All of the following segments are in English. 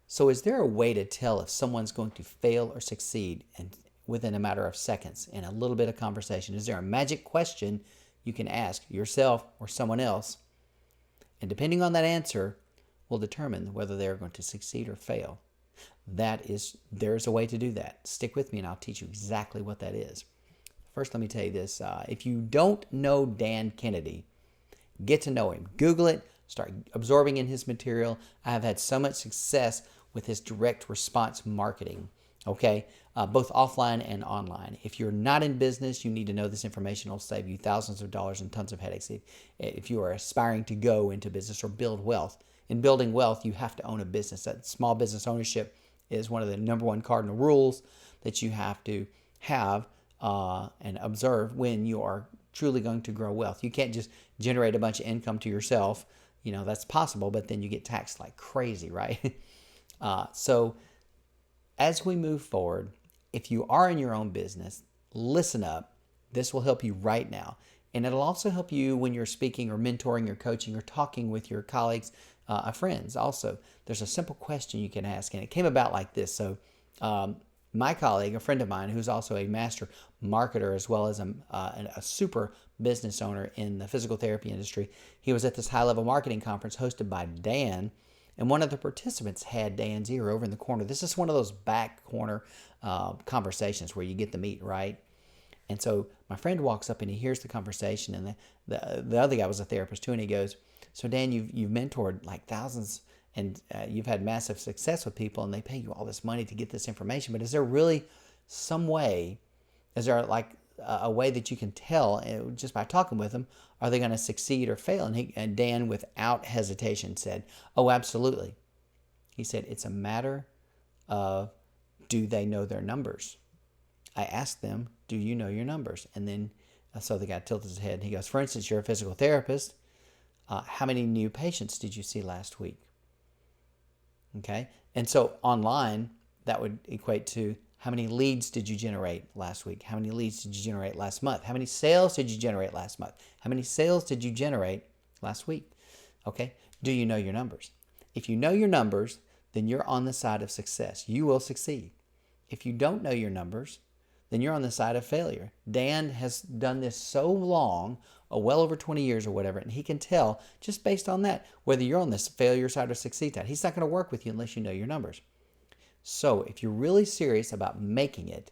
So is there a way to tell if someone's going to fail or succeed within a matter of seconds in a little bit of conversation? Is there a magic question you can ask yourself or someone else? And depending on that answer, will determine whether they're going to succeed or fail. There's a way to do that. Stick with me and I'll teach you exactly what that is. First, let me tell you this. If you don't know Dan Kennedy, get to know him. Google it. Start absorbing in his material. I have had so much success with his direct response marketing, okay? Both offline and online. If you're not in business, you need to know this information. It'll save you thousands of dollars and tons of headaches. If you are aspiring to go into business or build wealth, in building wealth, you have to own a business. That small business ownership is one of the number one cardinal rules that you have to have and observe when you are truly going to grow wealth. You can't just generate a bunch of income to yourself. You know, that's possible, but then you get taxed like crazy, right? So as we move forward, if you are in your own business, listen up. This will help you right now. And it'll also help you when you're speaking or mentoring or coaching or talking with your colleagues, friends also. There's a simple question you can ask, and it came about like this. So my colleague, a friend of mine, who's also a master marketer as well as a super business owner in the physical therapy industry, he was at this high-level marketing conference hosted by Dan, and one of the participants had Dan's ear over in the corner. This is one of those back corner conversations where you get the meat, right? And so my friend walks up and he hears the conversation, and the other guy was a therapist too, and he goes, "So Dan, you've mentored like thousands, and you've had massive success with people, and they pay you all this money to get this information. But is there really some way? Is there like a way that you can tell just by talking with them, are they going to succeed or fail?" And Dan, without hesitation, said, "Oh, absolutely." He said, "It's a matter of, do they know their numbers?" I asked them, "Do you know your numbers?" And then, so the guy tilted his head and he goes, "For instance, you're a physical therapist. How many new patients did you see last week?" Okay. And so online, that would equate to, how many leads did you generate last week? How many leads did you generate last month? How many sales did you generate last month? How many sales did you generate last week? Okay. Do you know your numbers? If you know your numbers, then you're on the side of success. You will succeed. If you don't know your numbers, then you're on the side of failure. Dan has done this so long, well over 20 years or whatever, and he can tell just based on that whether you're on this failure side or succeed side. He's not going to work with you unless you know your numbers. So if you're really serious about making it,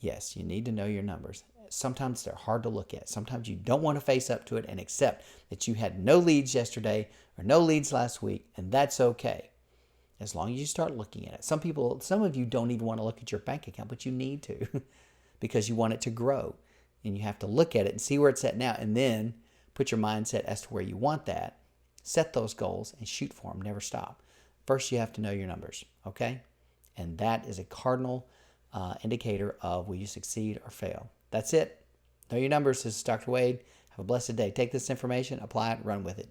yes, you need to know your numbers. Sometimes they're hard to look at. Sometimes you don't want to face up to it and accept that you had no leads yesterday or no leads last week, and that's okay, as long as you start looking at it. Some of you don't even want to look at your bank account, but you need to because you want it to grow. And you have to look at it and see where it's at now, and then put your mindset as to where you want that. Set those goals and shoot for them. Never stop. First, you have to know your numbers, okay? And that is a cardinal indicator of will you succeed or fail. That's it. Know your numbers. This is Dr. Wade. Have a blessed day. Take this information, apply it, run with it.